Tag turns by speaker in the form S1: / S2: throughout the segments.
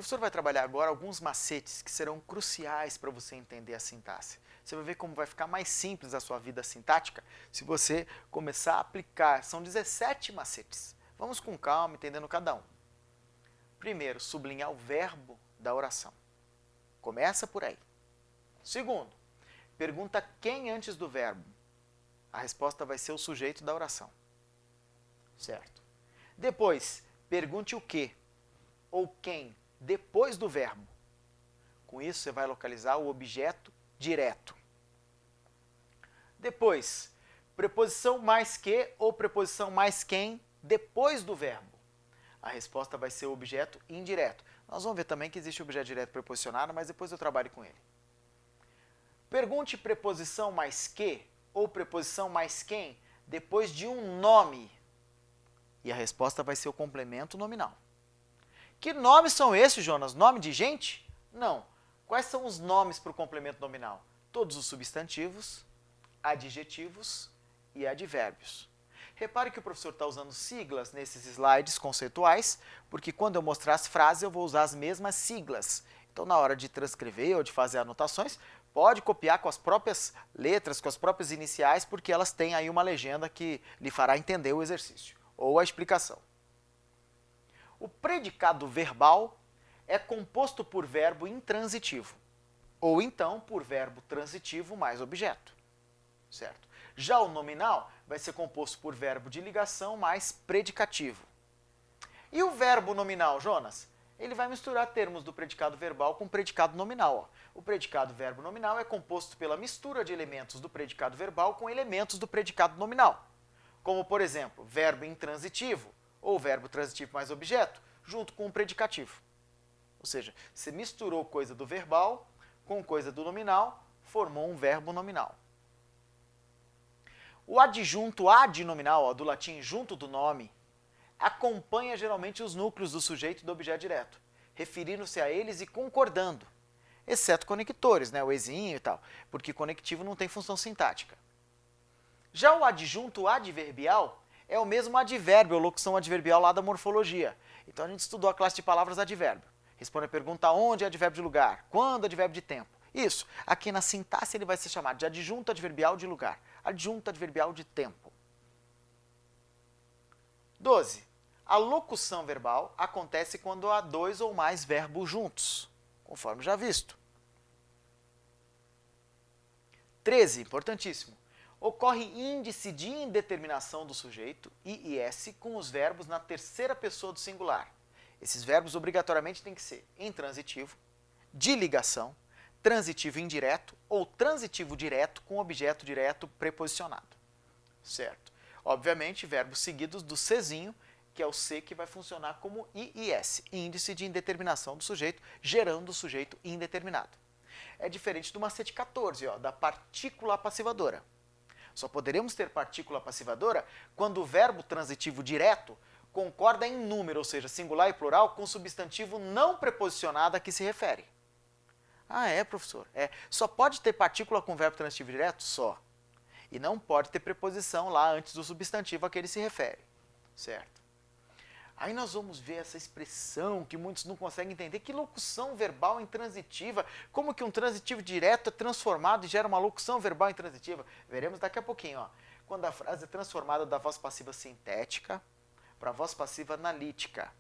S1: professor vai trabalhar agora alguns macetes que serão cruciais para você entender a sintaxe. Você vai ver como vai ficar mais simples a sua vida sintática se você começar a aplicar. São 17 macetes. Vamos com calma, entendendo cada um. Primeiro, sublinhar o verbo da oração. Começa por aí. Segundo, pergunta quem antes do verbo. A resposta vai ser o sujeito da oração. Certo? Depois, pergunte o que ou quem depois do verbo. Com isso, você vai localizar o objeto direto. Depois, preposição mais que ou preposição mais quem depois do verbo. A resposta vai ser o objeto indireto. Nós vamos ver também que existe o objeto direto preposicionado, mas depois eu trabalho com ele. Pergunte preposição mais que ou preposição mais quem depois de um nome. E a resposta vai ser o complemento nominal. Que nomes são esses, Jonas? Nome de gente? Não. Quais são os nomes para o complemento nominal? Todos os substantivos, adjetivos e advérbios. Repare que o professor está usando siglas nesses slides conceituais, porque quando eu mostrar as frases eu vou usar as mesmas siglas. Então, na hora de transcrever ou de fazer anotações, pode copiar com as próprias letras, com as próprias iniciais, porque elas têm aí uma legenda que lhe fará entender o exercício ou a explicação. O predicado verbal é composto por verbo intransitivo, ou então por verbo transitivo mais objeto, certo? Já o nominal vai ser composto por verbo de ligação mais predicativo. E o verbo nominal, Jonas? Ele vai misturar termos do predicado verbal com o predicado nominal. Ó. O predicado verbo nominal é composto pela mistura de elementos do predicado verbal com elementos do predicado nominal, como, por exemplo, verbo intransitivo ou verbo transitivo mais objeto, junto com o predicativo. Ou seja, você misturou coisa do verbal com coisa do nominal, formou um verbo nominal. O adjunto ad nominal, ó, do latim junto do nome, acompanha geralmente os núcleos do sujeito e do objeto direto, referindo-se a eles e concordando, exceto conectores, né, o ezinho e tal, porque conectivo não tem função sintática. Já o adjunto adverbial é o mesmo advérbio, ou locução adverbial lá da morfologia. Então a gente estudou a classe de palavras advérbio. Responde a pergunta onde é advérbio de lugar, quando é advérbio de tempo. Isso, aqui na sintaxe ele vai ser chamado de adjunto adverbial de lugar, adjunto adverbial de tempo. 12. A locução verbal acontece quando há dois ou mais verbos juntos, conforme já visto. 13, importantíssimo. Ocorre índice de indeterminação do sujeito, IIS, com os verbos na terceira pessoa do singular. Esses verbos obrigatoriamente têm que ser intransitivo, de ligação, transitivo indireto ou transitivo direto com objeto direto preposicionado. Certo? Obviamente, verbos seguidos do Czinho, que é o C que vai funcionar como IIS, índice de indeterminação do sujeito, gerando o sujeito indeterminado. É diferente do macete 14, ó, da partícula passivadora. Só poderemos ter partícula passivadora quando o verbo transitivo direto concorda em número, ou seja, singular e plural, com o substantivo não preposicionado a que se refere. Ah, é, professor? É. Só pode ter partícula com verbo transitivo direto? Só. E não pode ter preposição lá antes do substantivo a que ele se refere. Certo? Aí nós vamos ver essa expressão que muitos não conseguem entender. Que locução verbal intransitiva? Como que um transitivo direto é transformado e gera uma locução verbal intransitiva? Veremos daqui a pouquinho. Ó. Quando a frase é transformada da voz passiva sintética para a voz passiva analítica.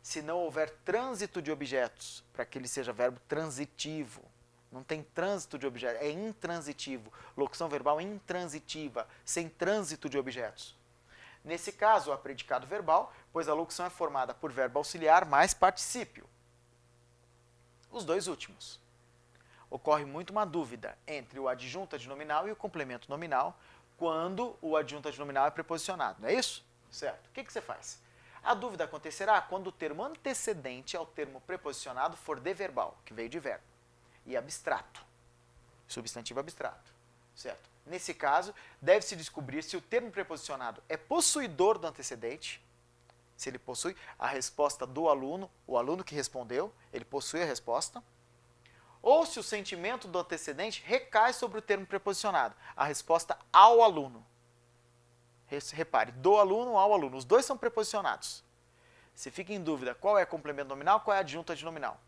S1: Se não houver trânsito de objetos, para que ele seja verbo transitivo. Não tem trânsito de objetos, é intransitivo. Locução verbal intransitiva, sem trânsito de objetos. Nesse caso, há predicado verbal, pois a locução é formada por verbo auxiliar mais particípio. Os dois últimos. Ocorre muito uma dúvida entre o adjunto adnominal e o complemento nominal quando o adjunto adnominal é preposicionado, não é isso? Certo. O que você faz? A dúvida acontecerá quando o termo antecedente ao termo preposicionado for deverbal, que veio de verbo, e abstrato, substantivo abstrato, certo? Nesse caso, deve-se descobrir se o termo preposicionado é possuidor do antecedente, se ele possui a resposta do aluno, o aluno que respondeu, ele possui a resposta, ou se o sentimento do antecedente recai sobre o termo preposicionado, a resposta ao aluno. Repare, do aluno ao aluno, os dois são preposicionados. Se fica em dúvida qual é complemento nominal, qual é a adjunta de nominal.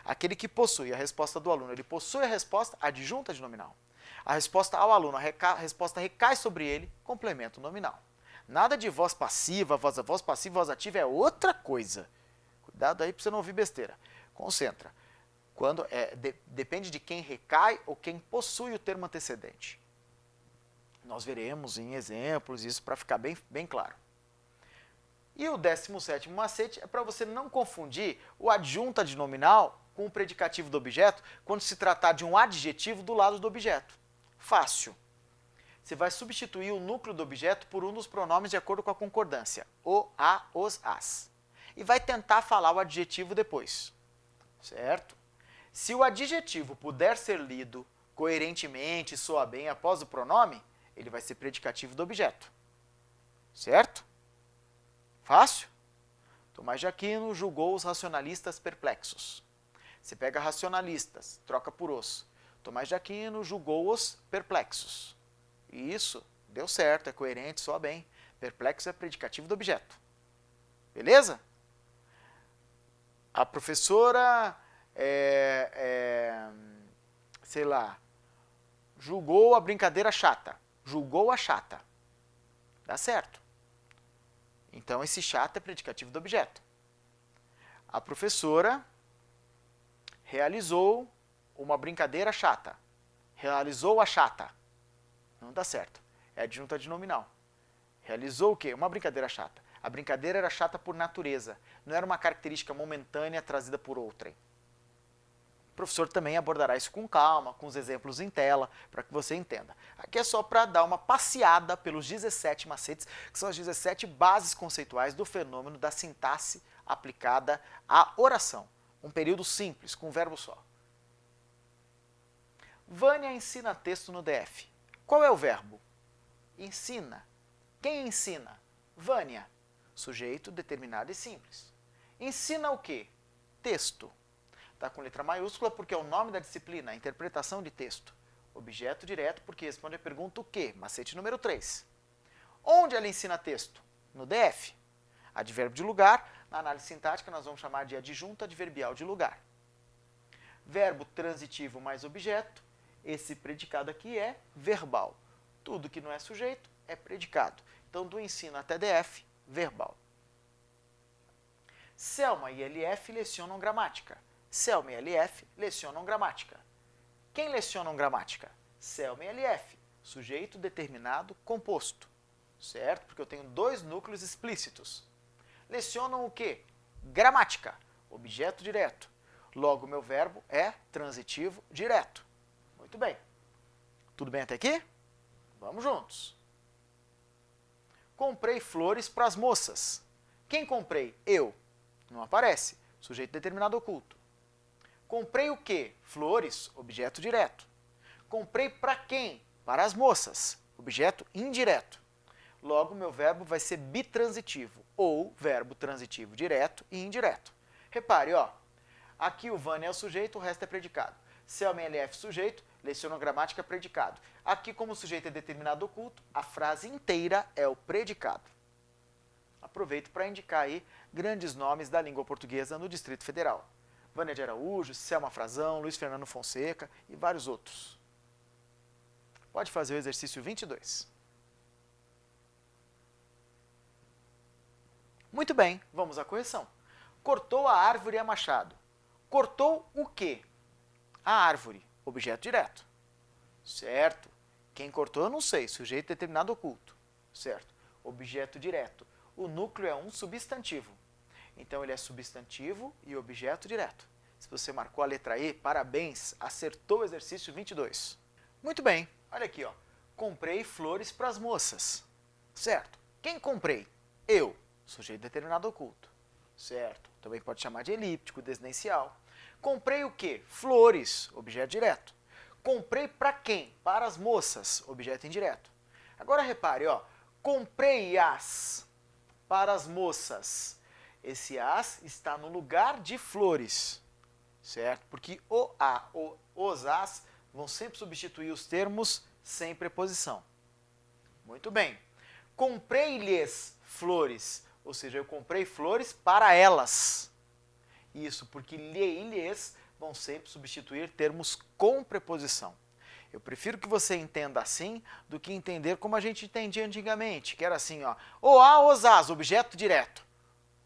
S1: Aquele que possui a resposta do aluno, ele possui a resposta adjunta de nominal. A resposta ao aluno, a resposta recai sobre ele, complemento nominal. Nada de voz passiva, voz passiva, voz ativa é outra coisa. Cuidado aí para você não ouvir besteira. Concentra. Depende de quem recai ou quem possui o termo antecedente. Nós veremos em exemplos isso para ficar bem claro. E o 17º macete é para você não confundir o adjunta de nominal com o predicativo do objeto quando se tratar de um adjetivo do lado do objeto. Fácil. Você vai substituir o núcleo do objeto por um dos pronomes de acordo com a concordância, o, a, os, as. E vai tentar falar o adjetivo depois, certo? Se o adjetivo puder ser lido coerentemente e soar bem após o pronome, ele vai ser predicativo do objeto, certo? Fácil? Tomás de Aquino julgou os racionalistas perplexos. Você pega racionalistas, troca por os. Tomás de Aquino julgou os perplexos. E isso deu certo, é coerente, soa bem. Perplexo é predicativo do objeto. Beleza? A professora, sei lá, julgou a brincadeira chata. Julgou a chata. Dá certo. Então, esse chata é predicativo do objeto. A professora realizou uma brincadeira chata. Realizou a chata. Não dá certo. É adjunta de nominal. Realizou o quê? Uma brincadeira chata. A brincadeira era chata por natureza. Não era uma característica momentânea trazida por outrem. O professor também abordará isso com calma, com os exemplos em tela, para que você entenda. Aqui é só para dar uma passeada pelos 17 macetes, que são as 17 bases conceituais do fenômeno da sintaxe aplicada à oração. Um período simples, com um verbo só. Vânia ensina texto no DF. Qual é o verbo? Ensina. Quem ensina? Vânia. Sujeito determinado e simples. Ensina o quê? Texto. Está com letra maiúscula porque é o nome da disciplina, a interpretação de texto. Objeto direto porque responde a pergunta o quê? Macete número 3. Onde ela ensina texto? No DF. Advérbio de lugar, na análise sintática nós vamos chamar de adjunto adverbial de lugar. Verbo transitivo mais objeto, esse predicado aqui é verbal. Tudo que não é sujeito é predicado. Então, do ensino até DF, verbal. Selma e LF lecionam gramática. Selma e LF lecionam gramática. Quem lecionam gramática? Selma e LF, sujeito determinado composto. Certo? Porque eu tenho dois núcleos explícitos. Lecionam o quê? Gramática, objeto direto. Logo, meu verbo é transitivo direto. Muito bem. Tudo bem até aqui? Vamos juntos. Comprei flores para as moças. Quem comprei? Eu. Não aparece. Sujeito determinado oculto. Comprei o quê? Flores, objeto direto. Comprei para quem? Para as moças, objeto indireto. Logo, meu verbo vai ser bitransitivo, ou verbo transitivo direto e indireto. Repare, ó, aqui o Vânia é o sujeito, o resto é predicado. Selma e LF sujeito, lecionam gramática predicado. Aqui, como o sujeito é determinado oculto, a frase inteira é o predicado. Aproveito para indicar aí grandes nomes da língua portuguesa no Distrito Federal. Vânia de Araújo, Selma Frazão, Luiz Fernando Fonseca e vários outros. Pode fazer o exercício 22. Muito bem, vamos à correção. Cortou a árvore a machado. Cortou o quê? A árvore, objeto direto. Certo. Quem cortou eu não sei, sujeito determinado oculto. Certo. Objeto direto. O núcleo é um substantivo. Então, ele é substantivo e objeto direto. Se você marcou a letra E, parabéns, acertou o exercício 22. Muito bem, olha aqui, ó. Comprei flores para as moças. Certo. Quem comprei? Eu, sujeito determinado oculto. Certo. Também pode chamar de elíptico, desnencial. Comprei o quê? Flores, objeto direto. Comprei para quem? Para as moças, objeto indireto. Agora repare, ó. Comprei as para as moças. Esse as está no lugar de flores, certo? Porque o a, os as vão sempre substituir os termos sem preposição. Muito bem. Comprei-lhes flores, ou seja, eu comprei flores para elas. Isso, porque lhe e lhes vão sempre substituir termos com preposição. Eu prefiro que você entenda assim do que entender como a gente entendia antigamente, que era assim, ó, o a, os as, objeto direto.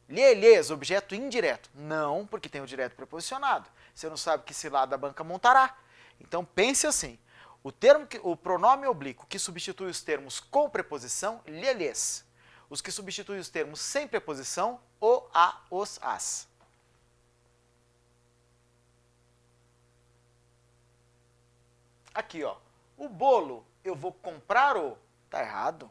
S1: Lhe, lhes, objeto indireto. Não, porque tem o direto preposicionado. Você não sabe que cilada a banca montará. Então pense assim, o pronome oblíquo que substitui os termos com preposição, lhe, lhes. Os que substituem os termos sem preposição, o, a, os, as. Aqui, ó, o bolo, eu vou comprar o, tá errado.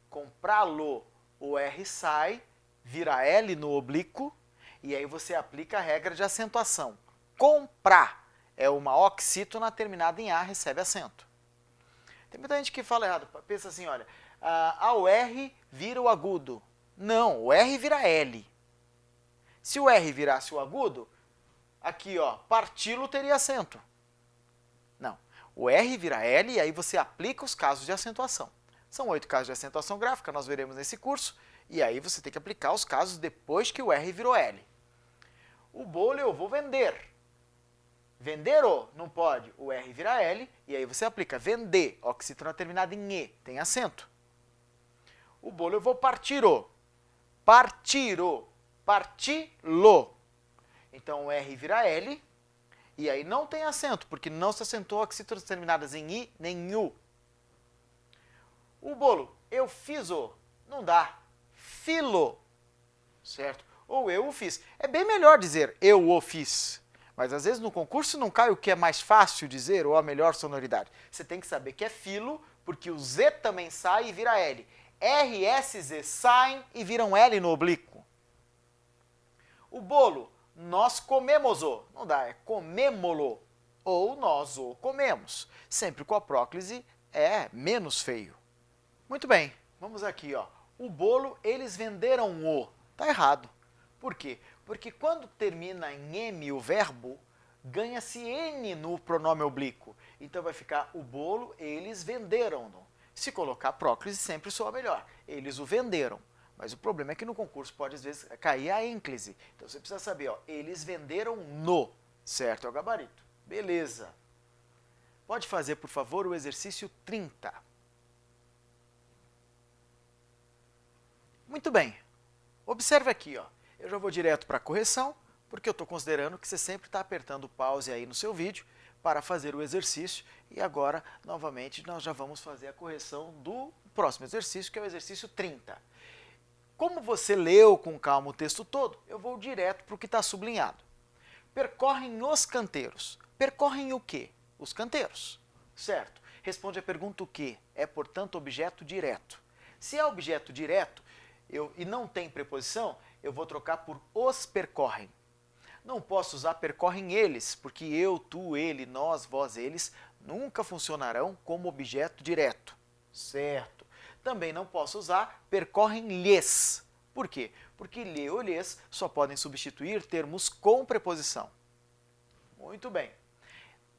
S1: Comprá-lo, o R sai, vira L no oblíquo, e aí você aplica a regra de acentuação. Comprar é uma oxítona terminada em A, recebe acento. Tem muita gente que fala errado, pensa assim, olha, o R vira o agudo. Não, o R vira L. Se o R virasse o agudo, aqui, ó, parti-lo teria acento. Não, o R vira L e aí você aplica os casos de acentuação. São 8 casos de acentuação gráfica, nós veremos nesse curso, e aí você tem que aplicar os casos depois que o R virou L. O bolo eu vou vender. Vender-o, não pode, o R vira L, e aí você aplica vender, oxítona terminada em E, tem acento. O bolo eu vou partir-o. Partir-o, parti-lo. Então o R vira L, e aí não tem acento, porque não se acentuou oxítonas terminadas em I nem em U. O bolo, eu fiz-o, não dá, filo, certo? Ou eu o fiz. É bem melhor dizer eu o fiz, mas às vezes no concurso não cai o que é mais fácil dizer ou a melhor sonoridade. Você tem que saber que é filo, porque o Z também sai e vira L. R, S, Z saem e viram L no oblíquo. O bolo, nós comemos-o, não dá, é comemo-lo, ou nós o comemos, sempre com a próclise é menos feio. Muito bem, vamos aqui, ó. O bolo, eles venderam-o. Tá errado. Por quê? Porque quando termina em M o verbo, ganha-se N no pronome oblíquo. Então vai ficar o bolo, eles venderam-no. Se colocar próclise, sempre soa melhor. Eles o venderam. Mas o problema é que no concurso pode, às vezes, cair a ênclise. Então você precisa saber, ó, eles venderam-no. Certo? É o gabarito. Beleza. Pode fazer, por favor, o exercício 30. Muito bem, observe aqui, ó. Eu já vou direto para a correção, porque eu estou considerando que você sempre está apertando o pause aí no seu vídeo para fazer o exercício, e agora, novamente, nós já vamos fazer a correção do próximo exercício, que é o exercício 30. Como você leu com calma o texto todo, eu vou direto para o que está sublinhado. Percorrem os canteiros. Percorrem o quê? Os canteiros, certo? Responde a pergunta o quê? É, portanto, objeto direto. Se é objeto direto, e não tem preposição, eu vou trocar por os percorrem. Não posso usar percorrem eles, porque eu, tu, ele, nós, vós, eles nunca funcionarão como objeto direto, certo? Também não posso usar percorrem lhes. Por quê? Porque lhe ou lhes só podem substituir termos com preposição. Muito bem.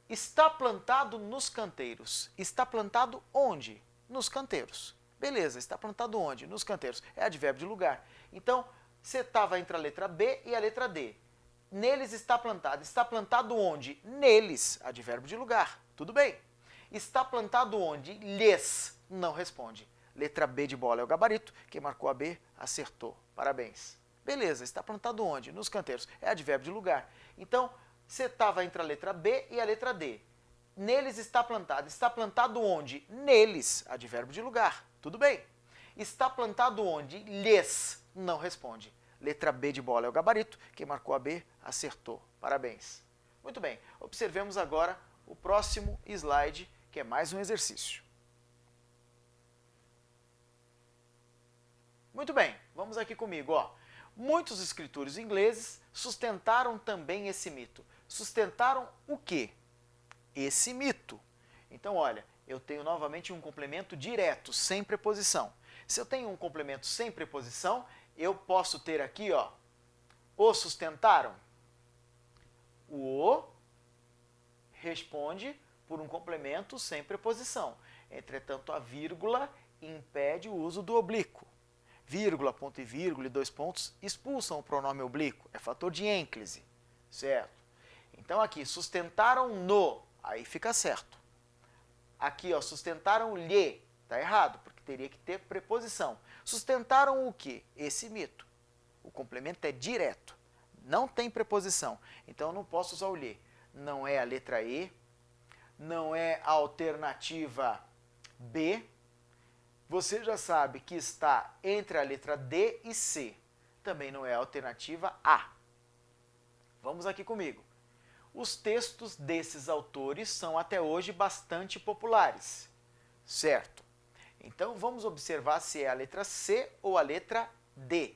S1: Está plantado nos canteiros. Está plantado onde? Nos canteiros. Beleza, está plantado onde? Nos canteiros. É advérbio de lugar. Então, você estava entre a letra B e a letra D. Neles está plantado. Está plantado onde? Neles, advérbio de lugar. Tudo bem. Está plantado onde? Lhes. Não responde. Letra B de bola é o gabarito. Quem marcou a B, acertou. Parabéns. Beleza, está plantado onde? Nos canteiros. É advérbio de lugar. Então, você estava entre a letra B e a letra D. Neles está plantado. Está plantado onde? Neles, advérbio de lugar. Tudo bem. Está plantado onde? Lhes. Não responde. Letra B de bola é o gabarito. Quem marcou a B, acertou. Parabéns. Muito bem. Observemos agora o próximo slide, que é mais um exercício. Muito bem. Vamos aqui comigo, ó. Muitos escritores ingleses sustentaram também esse mito. Sustentaram o quê? Esse mito. Então, olha, eu tenho novamente um complemento direto, sem preposição. Se eu tenho um complemento sem preposição, eu posso ter aqui, ó, o sustentaram. O responde por um complemento sem preposição. Entretanto, a vírgula impede o uso do oblíquo. vírgula, ponto e vírgula e dois pontos expulsam o pronome oblíquo. É fator de ênclise, certo? Então aqui, sustentaram no, aí fica certo. Aqui, ó, sustentaram-lhe, tá errado, porque teria que ter preposição. Sustentaram o quê? Esse mito. O complemento é direto, não tem preposição. Então eu não posso usar o lhe. Não é a letra E, não é a alternativa B. Você já sabe que está entre a letra D e C. Também não é a alternativa A. Vamos aqui comigo. Os textos desses autores são até hoje bastante populares, certo? Então vamos observar se é a letra C ou a letra D.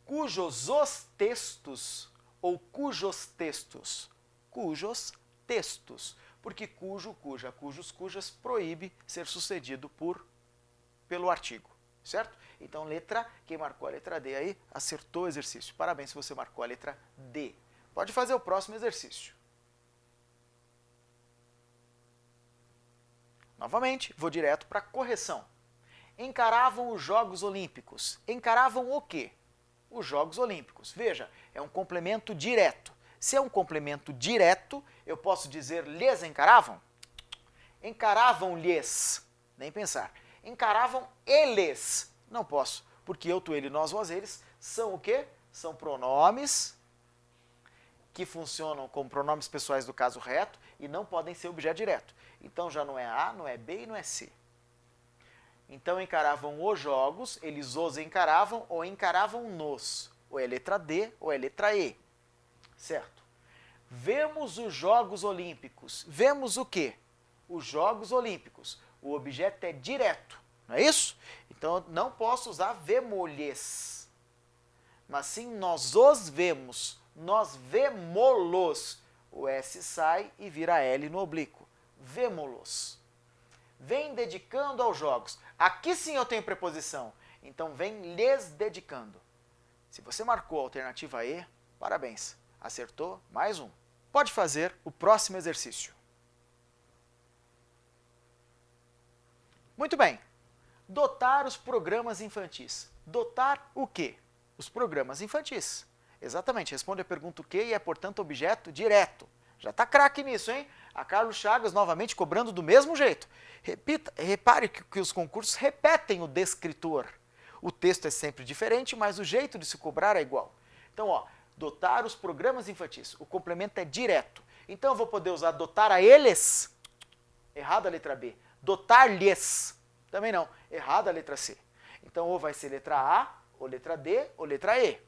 S1: Cujos os textos ou cujos textos? Cujos textos, porque cujo, cuja, cujos, cujas proíbe ser sucedido pelo artigo, certo? Então letra, quem marcou a letra D aí, acertou o exercício. Parabéns se você marcou a letra D. Pode fazer o próximo exercício. Novamente, vou direto para a correção. Encaravam os Jogos Olímpicos. Encaravam o quê? Os Jogos Olímpicos. Veja, é um complemento direto. Se é um complemento direto, eu posso dizer lhes encaravam? Encaravam-lhes. Nem pensar. Encaravam eles. Não posso, porque eu, tu, ele, nós, vós, eles são o quê? São pronomes que funcionam como pronomes pessoais do caso reto e não podem ser objeto direto. Então já não é A, não é B e não é C. Então encaravam os jogos, eles os encaravam ou encaravam-nos. Ou é letra D ou é letra E. Certo? Vemos os Jogos Olímpicos. Vemos o quê? Os Jogos Olímpicos. O objeto é direto, não é isso? Então eu não posso usar vemo-lhes. Mas sim nós os vemos. Nós vemo-los. O S sai e vira L no oblíquo. Vemo-los. Vem dedicando aos jogos. Aqui sim eu tenho preposição. Então vem lhes dedicando. Se você marcou a alternativa E, parabéns. Acertou mais um. Pode fazer o próximo exercício. Muito bem. Dotar os programas infantis. Dotar o quê? Os programas infantis. Exatamente, responde a pergunta o quê e é, portanto, objeto direto. Já está craque nisso, hein? A Carlos Chagas novamente cobrando do mesmo jeito. Repare que os concursos repetem o descritor. O texto é sempre diferente, mas o jeito de se cobrar é igual. Então, ó, dotar os programas infantis. O complemento é direto. Então, eu vou poder usar dotar a eles. Errado a letra B. Dotar-lhes. Também não. Errado a letra C. Então, ou vai ser letra A, ou letra D, ou letra E.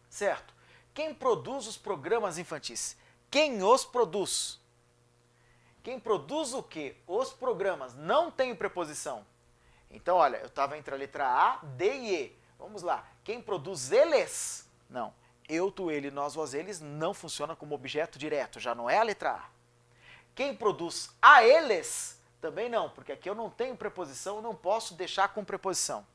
S1: Certo? Quem produz os programas infantis? Quem os produz? Quem produz o quê? Os programas. Não tem preposição. Então, olha, eu estava entre a letra A, D e E. Vamos lá. Quem produz eles? Não. Eu, tu, ele, nós, vós, eles não funciona como objeto direto. Já não é a letra A. Quem produz a eles? Também não, porque aqui eu não tenho preposição, eu não posso deixar com preposição.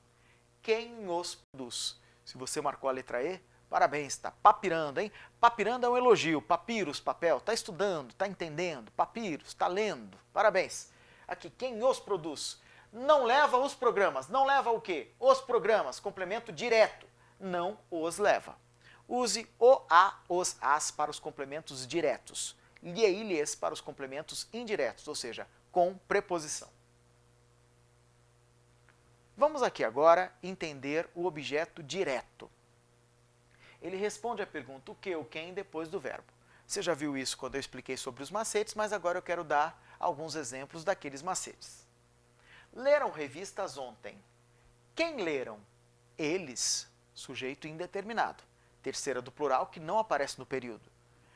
S1: Quem os produz? Se você marcou a letra E, parabéns, está papirando, hein? Papirando é um elogio, papiros, papel, está estudando, está entendendo, papiros, está lendo, parabéns. Aqui, quem os produz? Não leva os programas, não leva o quê? Os programas, complemento direto, não os leva. Use o, a, os, as para os complementos diretos, lhe e lhes para os complementos indiretos, ou seja, com preposição. Vamos aqui agora entender o objeto direto. Ele responde à pergunta o que, o quem depois do verbo. Você já viu isso quando eu expliquei sobre os macetes, mas agora eu quero dar alguns exemplos daqueles macetes. Leram revistas ontem. Quem leram? Eles, sujeito indeterminado. Terceira do plural que não aparece no período.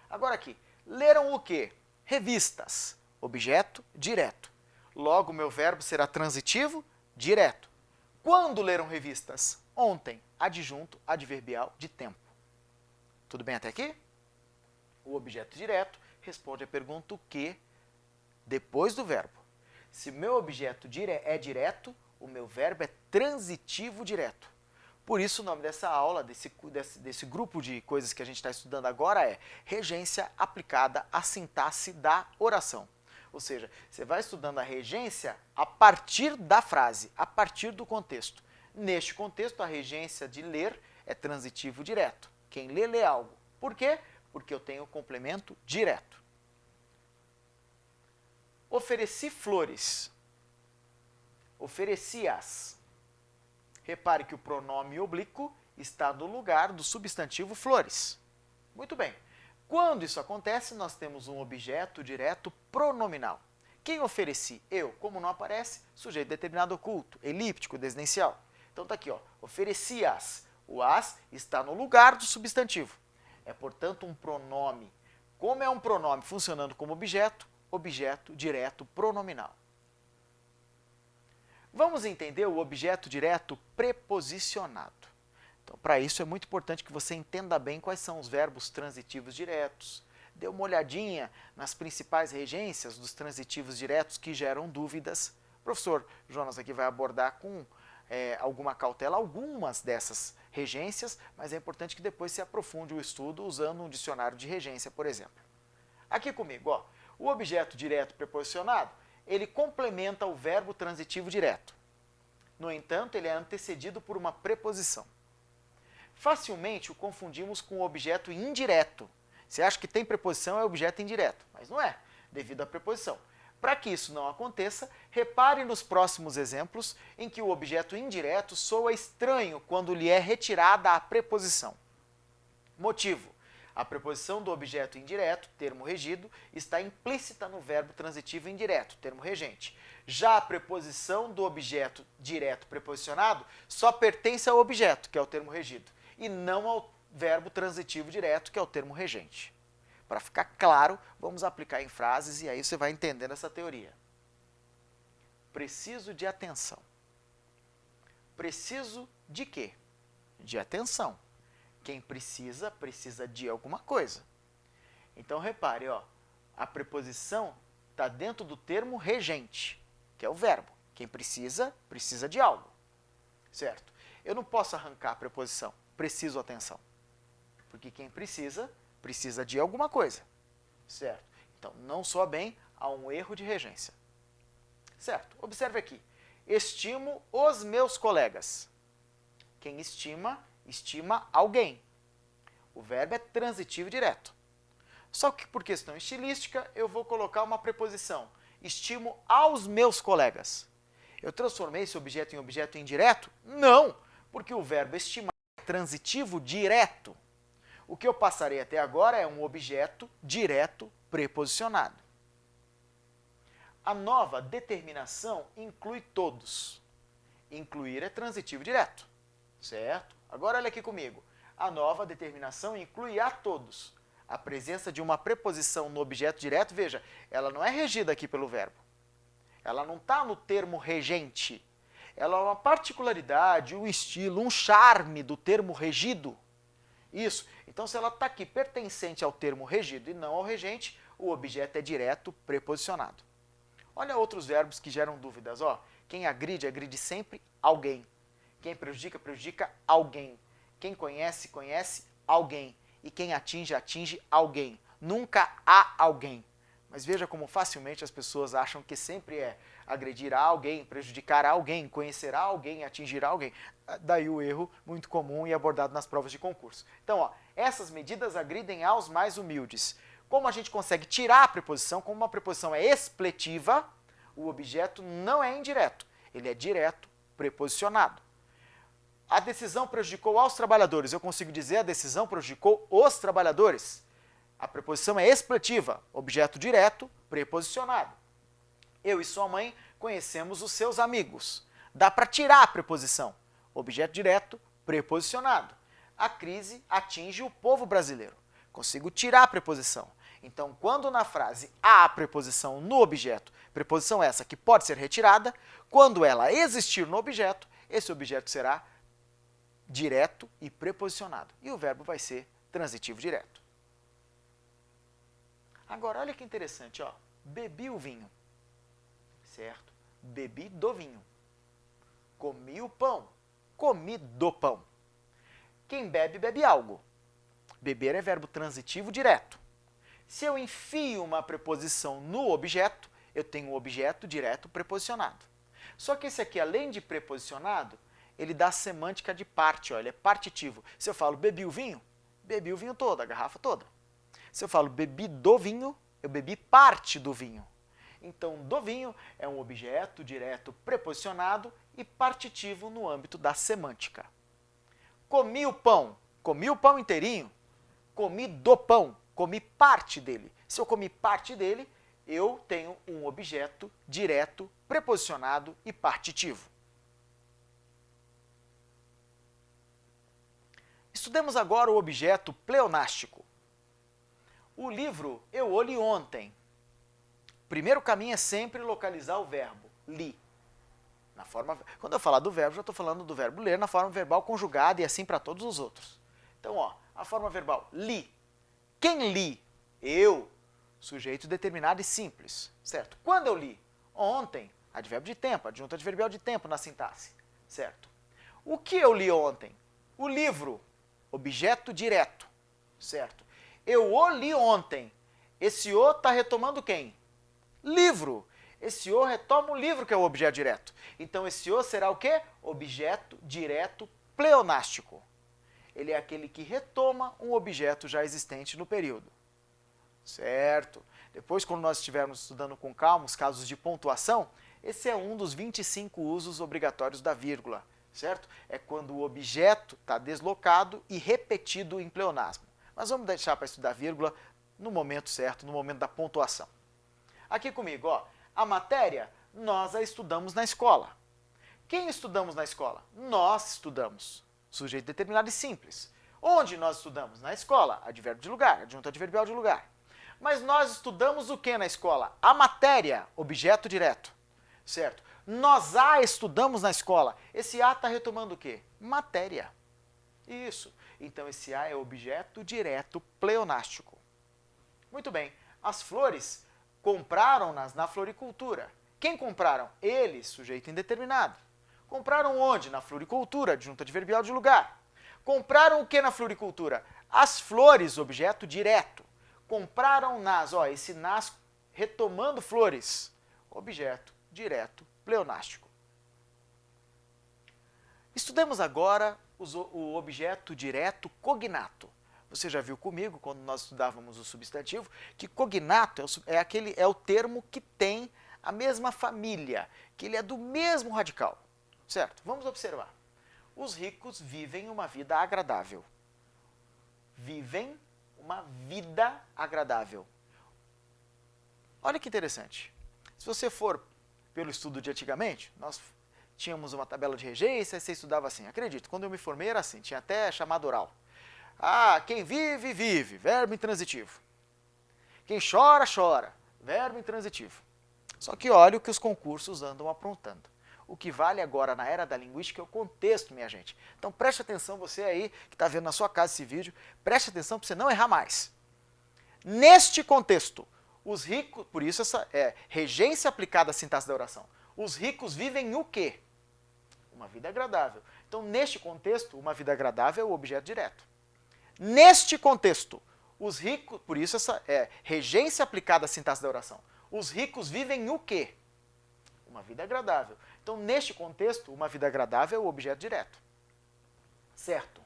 S1: Agora aqui, leram o quê? Revistas. Objeto direto. Logo, meu verbo será transitivo direto. Quando leram revistas? Ontem. Adjunto adverbial de tempo. Tudo bem até aqui? O objeto direto responde a pergunta o que depois do verbo. Se meu objeto é direto, o meu verbo é transitivo direto. Por isso o nome dessa aula, desse grupo de coisas que a gente está estudando agora é regência aplicada à sintaxe da oração. Ou seja, você vai estudando a regência a partir da frase, a partir do contexto. Neste contexto, a regência de ler é transitivo direto. Quem lê, lê algo. Por quê? Porque eu tenho o complemento direto. Ofereci flores. Ofereci-as. Repare que o pronome oblíquo está no lugar do substantivo flores. Muito bem. Quando isso acontece, nós temos um objeto direto pronominal. Quem ofereci? Eu. Como não aparece, sujeito determinado oculto, elíptico, desinencial. Então está aqui, ó, ofereci-as. O as está no lugar do substantivo. É, portanto, um pronome. Como é um pronome funcionando como objeto, objeto direto pronominal. Vamos entender o objeto direto preposicionado. Então, para isso é muito importante que você entenda bem quais são os verbos transitivos diretos. Dê uma olhadinha nas principais regências dos transitivos diretos que geram dúvidas. O professor Jonas aqui vai abordar com alguma cautela algumas dessas regências, mas é importante que depois se aprofunde o estudo usando um dicionário de regência, por exemplo. Aqui comigo, ó, o objeto direto preposicionado, ele complementa o verbo transitivo direto. No entanto, ele é antecedido por uma preposição. Facilmente o confundimos com o objeto indireto. Você acha que tem preposição é objeto indireto, mas não é, devido à preposição. Para que isso não aconteça, repare nos próximos exemplos em que o objeto indireto soa estranho quando lhe é retirada a preposição. Motivo: a preposição do objeto indireto, termo regido, está implícita no verbo transitivo indireto, termo regente. Já a preposição do objeto direto preposicionado só pertence ao objeto, que é o termo regido, e não ao verbo transitivo direto, que é o termo regente. Para ficar claro, vamos aplicar em frases e aí você vai entendendo essa teoria. Preciso de atenção. Preciso de quê? De atenção. Quem precisa, precisa de alguma coisa. Então, repare, ó, a preposição está dentro do termo regente, que é o verbo. Quem precisa, precisa de algo. Certo? Eu não posso arrancar a preposição. Preciso atenção. Porque quem precisa, precisa de alguma coisa. Certo? Então, não soa bem, há um erro de regência. Certo? Observe aqui. Estimo os meus colegas. Quem estima, estima alguém. O verbo é transitivo direto. Só que por questão estilística, eu vou colocar uma preposição. Estimo aos meus colegas. Eu transformei esse objeto em objeto indireto? Não, porque o verbo estimar é transitivo direto. O que eu passarei até agora é um objeto direto preposicionado. A nova determinação inclui todos. Incluir é transitivo direto, certo? Agora olha aqui comigo. A nova determinação inclui a todos. A presença de uma preposição no objeto direto, veja, ela não é regida aqui pelo verbo. Ela não está no termo regente. Ela é uma particularidade, um estilo, um charme do termo regido. Isso. Então, se ela está aqui pertencente ao termo regido e não ao regente, o objeto é direto preposicionado. Olha outros verbos que geram dúvidas. Ó. Quem agride, agride sempre alguém. Quem prejudica, prejudica alguém. Quem conhece, conhece alguém. E quem atinge, atinge alguém. Nunca há alguém. Mas veja como facilmente as pessoas acham que sempre é agredir a alguém, prejudicar a alguém, conhecer a alguém, atingir a alguém. Daí o erro muito comum e abordado nas provas de concurso. Então, ó, essas medidas agridem aos mais humildes. Como a gente consegue tirar a preposição, como uma preposição é expletiva, o objeto não é indireto, ele é direto preposicionado. A decisão prejudicou aos trabalhadores. Eu consigo dizer a decisão prejudicou os trabalhadores. A preposição é expletiva, objeto direto, preposicionado. Eu e sua mãe conhecemos os seus amigos. Dá para tirar a preposição, objeto direto, preposicionado. A crise atinge o povo brasileiro. Consigo tirar a preposição. Então, quando na frase há a preposição no objeto, preposição essa que pode ser retirada, quando ela existir no objeto, esse objeto será direto e preposicionado. E o verbo vai ser transitivo direto. Agora, olha que interessante, ó. Bebi o vinho, certo? Bebi do vinho. Comi o pão, comi do pão. Quem bebe, bebe algo. Beber é verbo transitivo direto. Se eu enfio uma preposição no objeto, eu tenho um objeto direto preposicionado. Só que esse aqui, além de preposicionado, ele dá semântica de parte, ó, ele é partitivo. Se eu falo bebi o vinho todo, a garrafa toda. Se eu falo bebi do vinho, eu bebi parte do vinho. Então, do vinho é um objeto direto preposicionado e partitivo no âmbito da semântica. Comi o pão inteirinho, comi do pão, comi parte dele. Se eu comi parte dele, eu tenho um objeto direto, preposicionado e partitivo. Estudemos agora o objeto pleonástico. O livro eu o li ontem. O primeiro caminho é sempre localizar o verbo, li. Quando eu falar do verbo, já estou falando do verbo ler na forma verbal conjugada e assim para todos os outros. Então, ó, a forma verbal, li. Quem li? Eu. Sujeito determinado e simples, certo? Quando eu li? Ontem. Advérbio de tempo, adjunto adverbial de tempo na sintaxe, certo? O que eu li ontem? O livro, objeto direto, certo? Eu o li ontem. Esse o está retomando quem? Livro. Esse o retoma o livro, que é o objeto direto. Então, esse o será o quê? Objeto direto pleonástico. Ele é aquele que retoma um objeto já existente no período. Certo? Depois, quando nós estivermos estudando com calma os casos de pontuação, esse é um dos 25 usos obrigatórios da vírgula, certo? É quando o objeto está deslocado e repetido em pleonasmo. Mas vamos deixar para estudar vírgula no momento certo, no momento da pontuação. Aqui comigo, ó, a matéria nós a estudamos na escola. Quem estudamos na escola? Nós estudamos. Sujeito determinado e simples. Onde nós estudamos? Na escola. Advérbio de lugar, adjunto adverbial de lugar. Mas nós estudamos o que na escola? A matéria, objeto direto, certo? Nós a estudamos na escola. Esse a está retomando o quê? Matéria. Isso. Então, esse a é objeto direto pleonástico. Muito bem. As flores compraram-nas na floricultura. Quem compraram? Eles, sujeito indeterminado. Compraram onde? Na floricultura, adjunto adverbial de lugar. Compraram o que na floricultura? As flores, objeto direto. Compraram nas, ó, esse nas retomando flores, objeto direto pleonástico. Estudemos agora o objeto direto cognato. Você já viu comigo, quando nós estudávamos o substantivo, que cognato é o termo que tem a mesma família, que ele é do mesmo radical, certo? Vamos observar. Os ricos vivem uma vida agradável. Vivem uma vida agradável. Olha que interessante. Se você for pelo estudo de antigamente, nós tínhamos uma tabela de regência e você estudava assim. Acredito, quando eu me formei era assim, tinha até chamado oral. Ah, quem vive, vive, verbo intransitivo. Quem chora, chora, verbo intransitivo. Só que olha o que os concursos andam aprontando. O que vale agora na era da linguística é o contexto, minha gente. Então preste atenção, você aí que está vendo na sua casa esse vídeo, preste atenção para você não errar mais. Neste contexto, os ricos, por isso essa é regência aplicada à sintaxe da oração. Os ricos vivem o quê? Uma vida agradável. Então, neste contexto, uma vida agradável é o objeto direto. Neste contexto, os ricos, por isso essa é regência aplicada à sintaxe da oração. Os ricos vivem o quê? Uma vida agradável. Então, neste contexto, uma vida agradável é o objeto direto. Certo?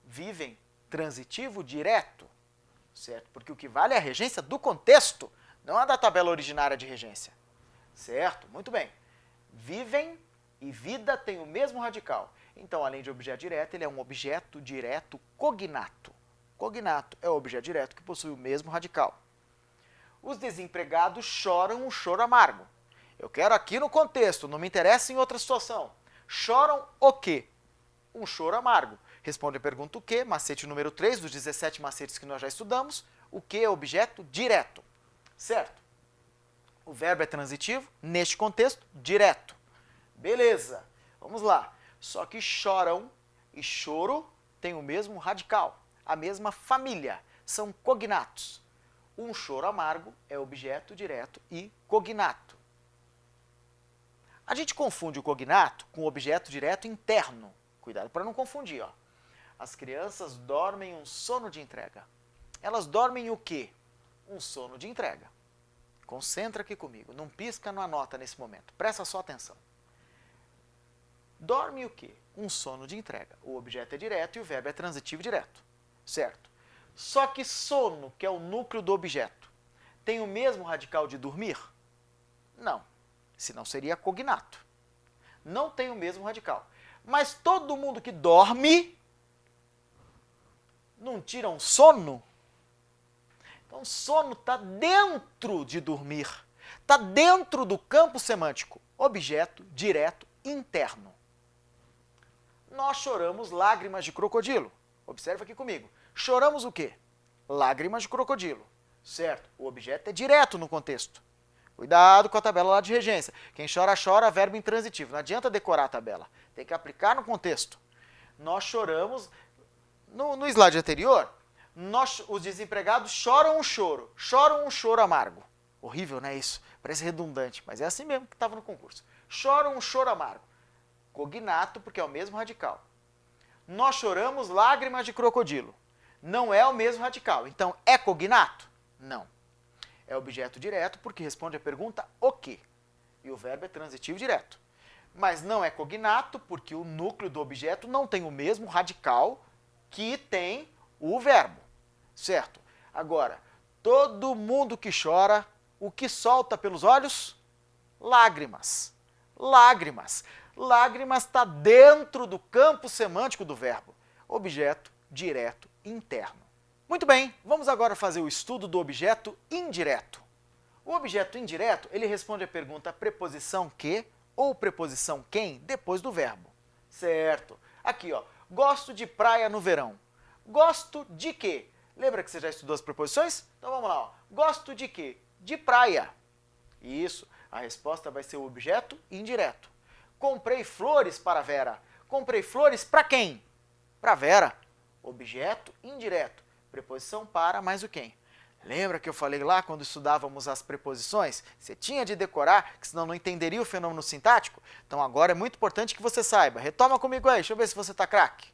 S1: Vivem transitivo direto. Certo? Porque o que vale é a regência do contexto, não a da tabela originária de regência. Certo? Muito bem. Vivem e vida têm o mesmo radical. Então, além de objeto direto, ele é um objeto direto cognato. Cognato é o objeto direto que possui o mesmo radical. Os desempregados choram um choro amargo. Eu quero aqui no contexto, não me interessa em outra situação. Choram o quê? Um choro amargo. Responde a pergunta o quê? Macete número 3 dos 17 macetes que nós já estudamos. O que é objeto direto? Certo? O verbo é transitivo, neste contexto, direto. Beleza, vamos lá. Só que choram e choro tem o mesmo radical, a mesma família, são cognatos. Um choro amargo é objeto direto e cognato. A gente confunde o cognato com o objeto direto interno. Cuidado para não confundir, ó. As crianças dormem um sono de entrega. Elas dormem o quê? Um sono de entrega. Concentra aqui comigo, não pisca, não anota nesse momento. Presta só atenção. Dorme o quê? Um sono de entrega. O objeto é direto e o verbo é transitivo direto. Certo? Só que sono, que é o núcleo do objeto, tem o mesmo radical de dormir? Não. Senão seria cognato. Não tem o mesmo radical. Mas todo mundo que dorme não tira um sono? Então, sono está dentro de dormir. Está dentro do campo semântico. Objeto, direto, interno. Nós choramos lágrimas de crocodilo. Observa aqui comigo. Choramos o quê? Lágrimas de crocodilo. Certo? O objeto é direto no contexto. Cuidado com a tabela lá de regência. Quem chora, chora, verbo intransitivo. Não adianta decorar a tabela. Tem que aplicar no contexto. Nós choramos... No slide anterior, os desempregados choram um choro amargo. Horrível, né, isso? Parece redundante, mas é assim mesmo que estava no concurso. Choram um choro amargo. Cognato, porque é o mesmo radical. Nós choramos lágrimas de crocodilo. Não é o mesmo radical. Então, é cognato? Não. É objeto direto, porque responde a pergunta o quê? E o verbo é transitivo direto. Mas não é cognato, porque o núcleo do objeto não tem o mesmo radical que tem o verbo. Certo? Agora, todo mundo que chora, o que solta pelos olhos? Lágrimas. Lágrimas. Lágrimas está dentro do campo semântico do verbo. Objeto direto interno. Muito bem, vamos agora fazer o estudo do objeto indireto. O objeto indireto, ele responde a pergunta preposição que ou preposição quem depois do verbo. Certo. Aqui, ó, gosto de praia no verão. Gosto de quê? Lembra que você já estudou as preposições? Então vamos lá, ó. Gosto de quê? De praia. Isso, a resposta vai ser o objeto indireto. Comprei flores para a Vera. Comprei flores para quem? Para a Vera. Objeto indireto. Preposição para mais o quem. Lembra que eu falei lá quando estudávamos as preposições? Você tinha de decorar, que senão não entenderia o fenômeno sintático. Então agora é muito importante que você saiba. Retoma comigo aí, deixa eu ver se você está craque.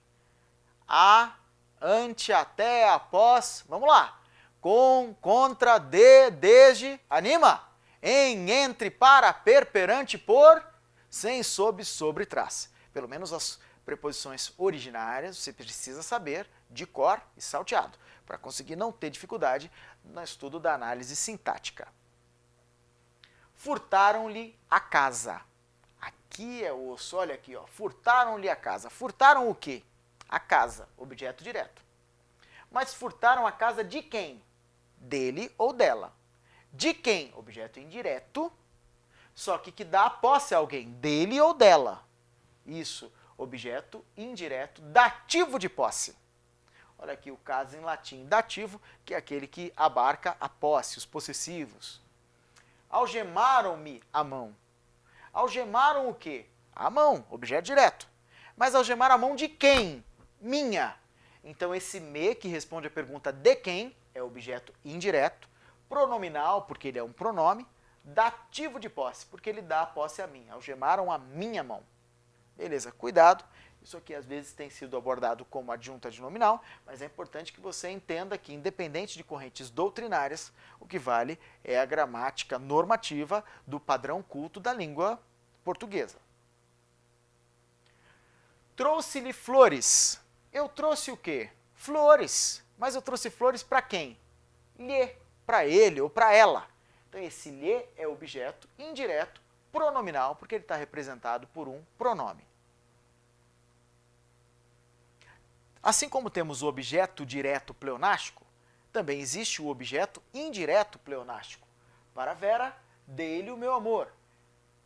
S1: A, ante, até, após. Vamos lá. Com, contra, de, desde. Anima? Em, entre, para, per, perante, por, sem, sob, sobre, trás. Pelo menos as preposições originárias você precisa saber de cor e salteado, para conseguir não ter dificuldade no estudo da análise sintática. Furtaram-lhe a casa. Aqui é osso, olha aqui, ó. Furtaram-lhe a casa. Furtaram o quê? A casa, objeto direto. Mas furtaram a casa de quem? Dele ou dela. De quem? Objeto indireto, só que dá a posse a alguém, dele ou dela. Isso, objeto indireto, dativo de posse. Olha aqui o caso em latim, dativo, que é aquele que abarca a posse, os possessivos. Algemaram-me a mão. Algemaram o quê? A mão, objeto direto. Mas algemaram a mão de quem? Minha. Então esse me, que responde a pergunta de quem, é objeto indireto, pronominal, porque ele é um pronome, dativo de posse, porque ele dá a posse a mim. Algemaram a minha mão. Beleza, cuidado. Isso aqui às vezes tem sido abordado como adjunta de nominal, mas é importante que você entenda que, independente de correntes doutrinárias, o que vale é a gramática normativa do padrão culto da língua portuguesa. Trouxe-lhe flores. Eu trouxe o quê? Flores. Mas eu trouxe flores para quem? Lhe, para ele ou para ela. Então esse lhe é objeto indireto, pronominal, porque ele está representado por um pronome. Assim como temos o objeto direto pleonástico, também existe o objeto indireto pleonástico. Para Vera, dei-lhe o meu amor.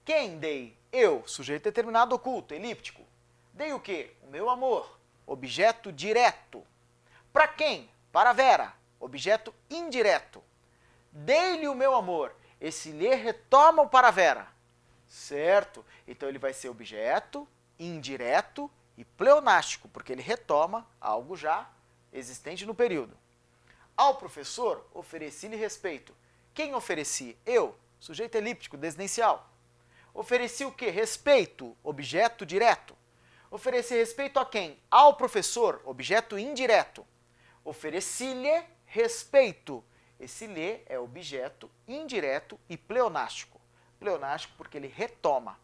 S1: Quem dei? Eu, sujeito determinado oculto, elíptico. Dei o quê? O meu amor. Objeto direto. Para quem? Para Vera. Objeto indireto. Dei-lhe o meu amor. Esse lhe retoma o para Vera. Certo? Então ele vai ser objeto indireto e pleonástico, porque ele retoma algo já existente no período. Ao professor, ofereci-lhe respeito. Quem ofereci? Eu, sujeito elíptico, desinencial. Ofereci o quê? Respeito, objeto direto. Ofereci respeito a quem? Ao professor, objeto indireto. Ofereci-lhe respeito. Esse lhe é objeto indireto e pleonástico. Pleonástico porque ele retoma.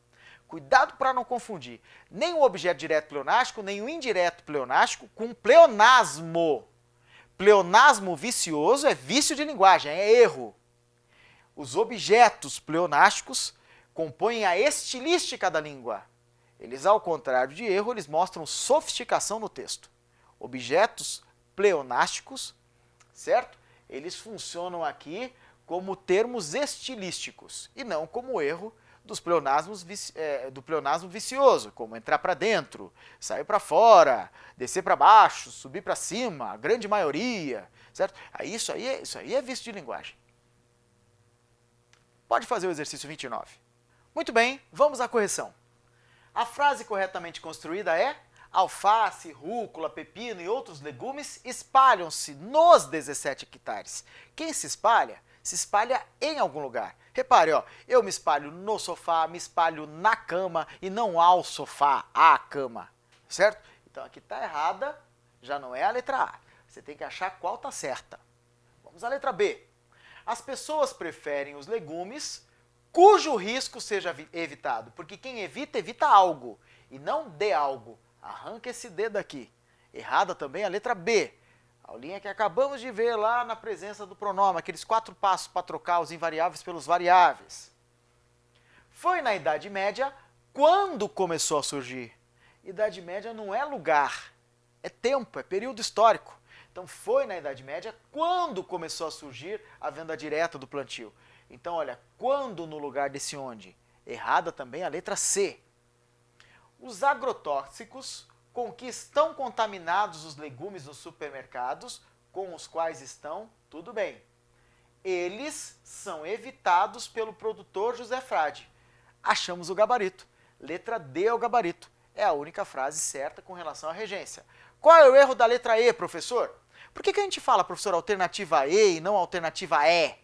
S1: Cuidado para não confundir nem o objeto direto pleonástico, nem o indireto pleonástico com pleonasmo. Pleonasmo vicioso é vício de linguagem, é erro. Os objetos pleonásticos compõem a estilística da língua. Eles, ao contrário de erro, eles mostram sofisticação no texto. Objetos pleonásticos, certo? Eles funcionam aqui como termos estilísticos e não como erro dos pleonasmos, do pleonasmo vicioso, como entrar para dentro, sair para fora, descer para baixo, subir para cima, a grande maioria, certo? Isso aí é vício de linguagem. Pode fazer o exercício 29. Muito bem, vamos à correção. A frase corretamente construída é: alface, rúcula, pepino e outros legumes espalham-se nos 17 hectares. Quem se espalha em algum lugar. Repare, ó, eu me espalho no sofá, me espalho na cama e não ao sofá, à cama, certo? Então aqui está errada, já não é a letra A. Você tem que achar qual está certa. Vamos à letra B. As pessoas preferem os legumes cujo risco seja evitado, porque quem evita, evita algo e não de algo. Arranca esse D daqui. Errada também a letra B. A aulinha que acabamos de ver lá na presença do pronome, aqueles 4 passos para trocar os invariáveis pelos variáveis. Foi na Idade Média quando começou a surgir. Idade Média não é lugar, é tempo, é período histórico. Então foi na Idade Média quando começou a surgir a venda direta do plantio. Então olha, quando no lugar desse onde? Errada também a letra C. Os agrotóxicos com que estão contaminados os legumes nos supermercados, com os quais estão, tudo bem. Eles são evitados pelo produtor José Frade. Achamos o gabarito. Letra D é o gabarito. É a única frase certa com relação à regência. Qual é o erro da letra E, professor? Por que a gente fala, professor, alternativa E e não alternativa E?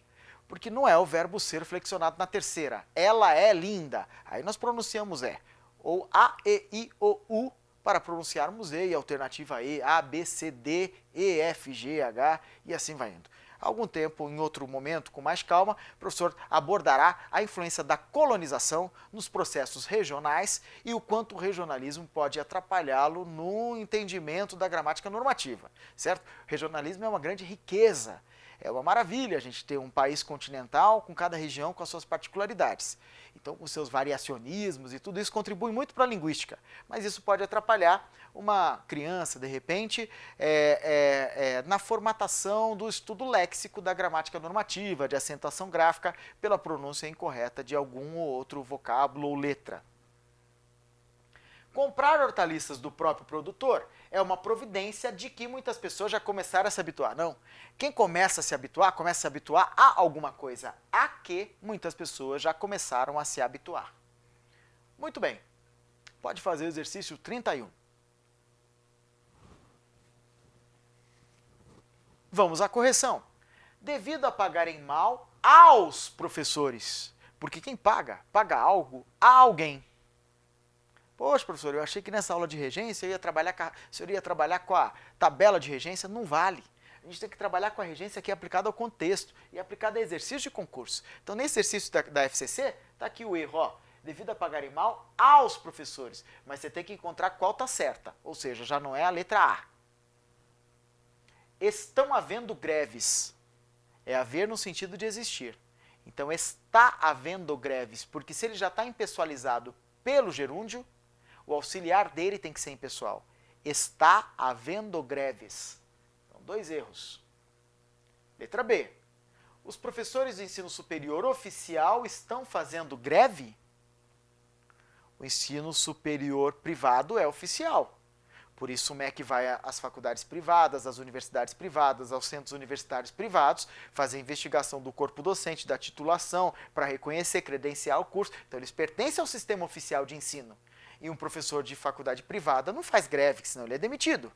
S1: Porque não é o verbo ser flexionado na terceira. Ela é linda. Aí nós pronunciamos E. Ou A, E, I, O, U, para pronunciarmos E, e alternativa E, A, B, C, D, E, F, G, H, e assim vai indo. Algum tempo, em outro momento, com mais calma, o professor abordará a influência da colonização nos processos regionais e o quanto o regionalismo pode atrapalhá-lo no entendimento da gramática normativa, certo? O regionalismo é uma grande riqueza, é uma maravilha a gente ter um país continental com cada região com as suas particularidades. Então, com seus variacionismos e tudo isso contribui muito para a linguística, mas isso pode atrapalhar uma criança, de repente, na formatação do estudo léxico da gramática normativa, de acentuação gráfica, pela pronúncia incorreta de algum ou outro vocábulo ou letra. Comprar hortaliças do próprio produtor é uma providência de que muitas pessoas já começaram a se habituar. Não. Quem começa a se habituar a alguma coisa a que muitas pessoas já começaram a se habituar. Muito bem. Pode fazer o exercício 31. Vamos à correção. Devido a pagarem mal aos professores, porque quem paga, paga algo a alguém. Poxa, professor, eu achei que nessa aula de regência o senhor ia trabalhar com a tabela de regência. Não vale. A gente tem que trabalhar com a regência que é aplicada ao contexto e aplicada a exercício de concurso. Então, nesse exercício da FCC, está aqui o erro, ó, devido a pagarem mal aos professores. Mas você tem que encontrar qual está certa, ou seja, já não é a letra A. Estão havendo greves. É haver no sentido de existir. Então, está havendo greves, porque se ele já está impessoalizado pelo gerúndio, o auxiliar dele tem que ser impessoal. Está havendo greves. Então, 2 erros. Letra B. Os professores do ensino superior oficial estão fazendo greve? O ensino superior privado é oficial. Por isso o MEC vai às faculdades privadas, às universidades privadas, aos centros universitários privados, fazer a investigação do corpo docente, da titulação, para reconhecer, credenciar o curso. Então, eles pertencem ao sistema oficial de ensino. E um professor de faculdade privada não faz greve, senão ele é demitido.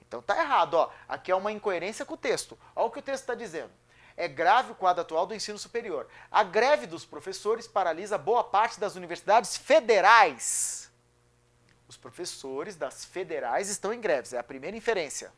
S1: Então tá errado, ó. Aqui é uma incoerência com o texto. Olha o que o texto está dizendo. É grave o quadro atual do ensino superior. A greve dos professores paralisa boa parte das universidades federais. Os professores das federais estão em greves, é a primeira inferência.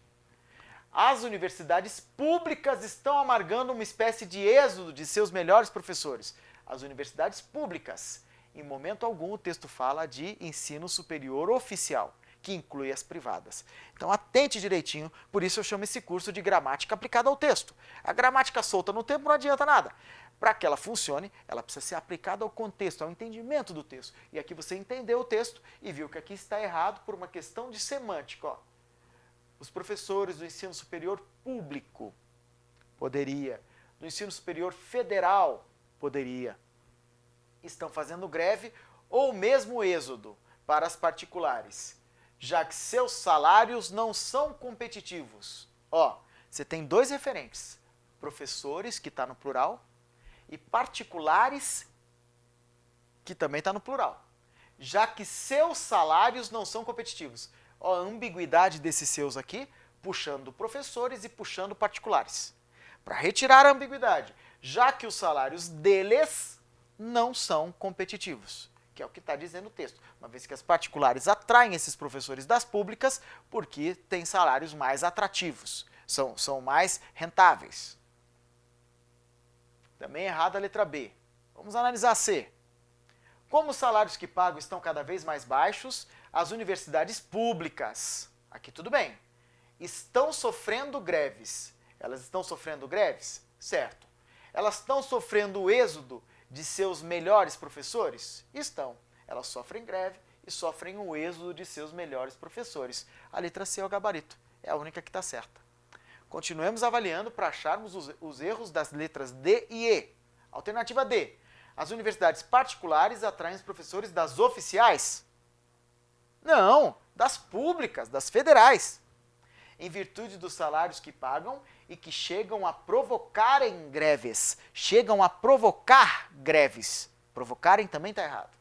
S1: As universidades públicas estão amargando uma espécie de êxodo de seus melhores professores. As universidades públicas. Em momento algum o texto fala de ensino superior oficial, que inclui as privadas. Então atente direitinho, por isso eu chamo esse curso de gramática aplicada ao texto. A gramática solta no tempo não adianta nada. Para que ela funcione, ela precisa ser aplicada ao contexto, ao entendimento do texto. E aqui você entendeu o texto e viu que aqui está errado por uma questão de semântica. Ó. Os professores do ensino superior público poderia, do ensino superior federal poderia, estão fazendo greve ou mesmo êxodo para as particulares, já que seus salários não são competitivos. Ó, você tem dois referentes, professores, que está no plural, e particulares, que também está no plural, já que seus salários não são competitivos. Ó, a ambiguidade desses seus aqui, puxando professores e puxando particulares. Para retirar a ambiguidade, já que os salários deles não são competitivos, que é o que está dizendo o texto, uma vez que as particulares atraem esses professores das públicas porque têm salários mais atrativos, são mais rentáveis. Também errada a letra B. Vamos analisar a C. Como os salários que pagam estão cada vez mais baixos, as universidades públicas, aqui tudo bem, estão sofrendo greves. Elas estão sofrendo greves? Certo. Elas estão sofrendo o êxodo de seus melhores professores? Estão. Elas sofrem greve e sofrem o êxodo de seus melhores professores. A letra C é o gabarito. É a única que está certa. Continuemos avaliando para acharmos os erros das letras D e E. Alternativa D. As universidades particulares atraem os professores das oficiais? Não, das públicas, das federais. Em virtude dos salários que pagam e que chegam a provocarem greves. Chegam a provocar greves. Provocarem também está errado.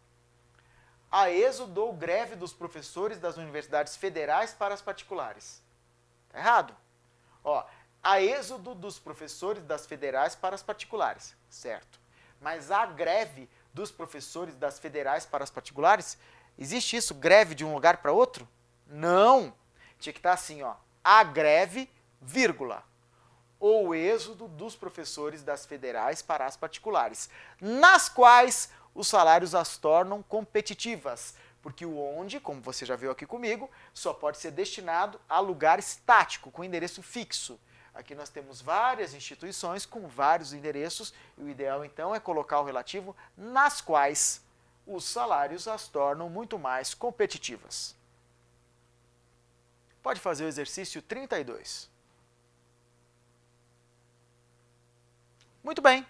S1: A êxodo ou greve dos professores das universidades federais para as particulares. Está errado. Ó, a êxodo dos professores das federais para as particulares. Certo. Mas a greve dos professores das federais para as particulares? Existe isso, greve de um lugar para outro? Não. Tinha que estar assim, ó. A greve, vírgula, ou êxodo dos professores das federais para as particulares, nas quais os salários as tornam competitivas, porque o onde, como você já viu aqui comigo, só pode ser destinado a lugar estático, com endereço fixo. Aqui nós temos várias instituições com vários endereços, e o ideal então é colocar o relativo nas quais os salários as tornam muito mais competitivas. Pode fazer o exercício 32. Muito bem.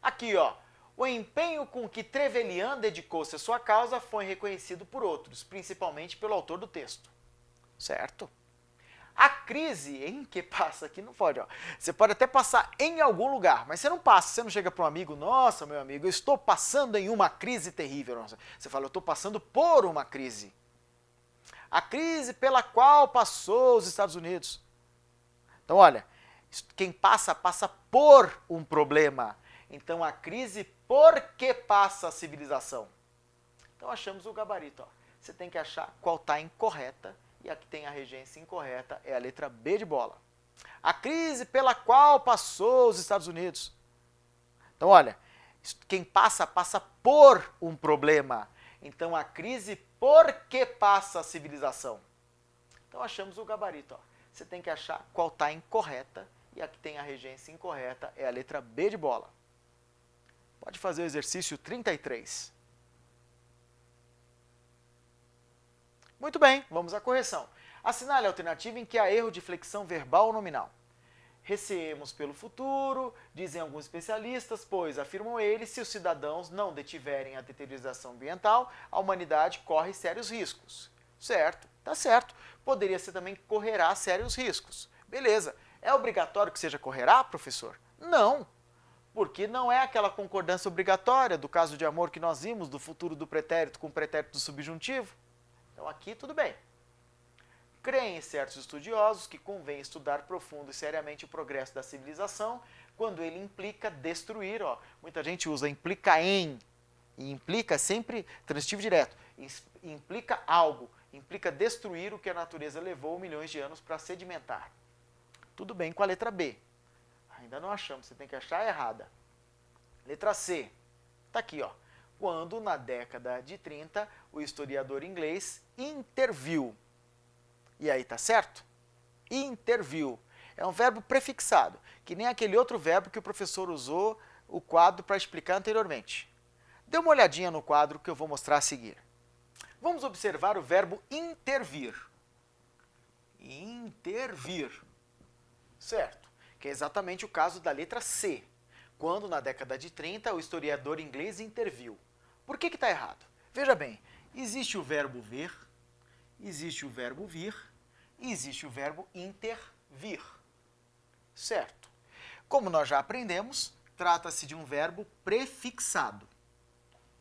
S1: Aqui, ó. O empenho com que Trevelyan dedicou-se à sua causa foi reconhecido por outros, principalmente pelo autor do texto. Certo? A crise em que passa aqui não pode, ó. Você pode até passar em algum lugar, mas você não passa, você não chega para um amigo, nossa, meu amigo, eu estou passando em uma crise terrível. Nossa. Você fala, eu estou passando por uma crise. A crise pela qual passou os Estados Unidos. Então, olha, quem passa, passa por um problema. Então, a crise por que passa a civilização. Então, achamos o gabarito. Ó. Você tem que achar qual está incorreta, e a que tem a regência incorreta é a letra B de bola. A crise pela qual passou os Estados Unidos. Então, olha, quem passa, passa por um problema. Então, a crise por que passa a civilização? Então, achamos o gabarito. Ó. Você tem que achar qual está incorreta, e a que tem a regência incorreta é a letra B de bola. Pode fazer o exercício 33. Muito bem, vamos à correção. Assinale a alternativa em que há erro de flexão verbal ou nominal. Receemos pelo futuro, dizem alguns especialistas, pois, afirmam eles, se os cidadãos não detiverem a deterioração ambiental, a humanidade corre sérios riscos. Certo, tá certo. Poderia ser também correrá sérios riscos. Beleza. É obrigatório que seja correrá, professor? Não, porque não é aquela concordância obrigatória do caso de amor que nós vimos, do futuro do pretérito com o pretérito do subjuntivo. Então aqui tudo bem. Creem certos estudiosos que convém estudar profundo e seriamente o progresso da civilização quando ele implica destruir. Ó. Muita gente usa implica em, e implica sempre transitivo direto. Implica algo, implica destruir o que a natureza levou milhões de anos para sedimentar. Tudo bem com a letra B. Ainda não achamos, você tem que achar a errada. Letra C. Está aqui, ó. quando na década de 30 o historiador inglês interviu. E aí, tá certo? Interviu. É um verbo prefixado, que nem aquele outro verbo que o professor usou o quadro para explicar anteriormente. Dê uma olhadinha no quadro que eu vou mostrar a seguir. Vamos observar o verbo intervir. Intervir. Certo, que é exatamente o caso da letra C, quando na década de 30 o historiador inglês interviu. Por que está errado? Veja bem, existe o verbo ver, existe o verbo vir e existe o verbo intervir. Certo. Como nós já aprendemos, trata-se de um verbo prefixado.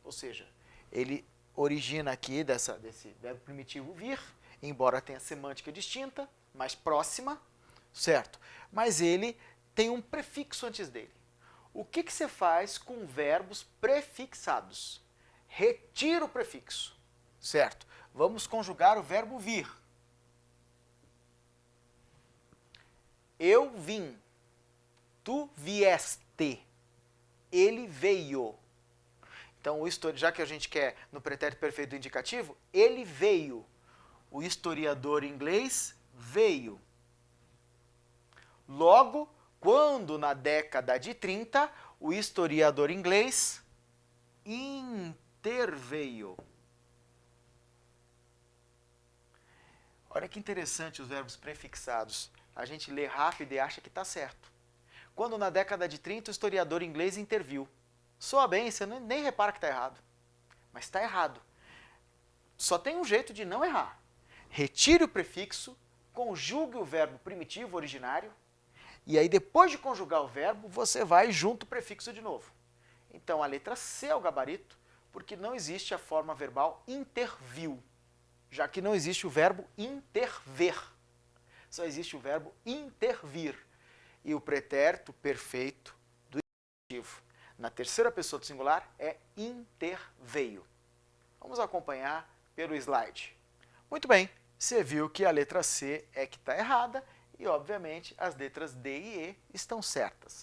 S1: Ou seja, ele origina aqui desse verbo primitivo vir, embora tenha semântica distinta, mais próxima, certo? Mas ele tem um prefixo antes dele. O que você faz com verbos prefixados? Retira o prefixo, certo? Vamos conjugar o verbo vir. Eu vim, tu vieste, ele veio. Então, já que a gente quer no pretérito perfeito do indicativo, ele veio. O historiador inglês veio. Logo, quando na década de 30, o historiador inglês interveio. Olha que interessante os verbos prefixados. A gente lê rápido e acha que está certo. Quando na década de 30 o historiador inglês interviu. Soa bem, você nem repara que está errado. Mas está errado. Só tem um jeito de não errar. Retire o prefixo, conjugue o verbo primitivo originário, e aí depois de conjugar o verbo, você vai junto o prefixo de novo. Então a letra C é o gabarito, porque não existe a forma verbal interviu, já que não existe o verbo interver. Só existe o verbo intervir. E o pretérito perfeito do indicativo na terceira pessoa do singular é interveio. Vamos acompanhar pelo slide. Muito bem, você viu que a letra C é que está errada e, obviamente, as letras D e E estão certas.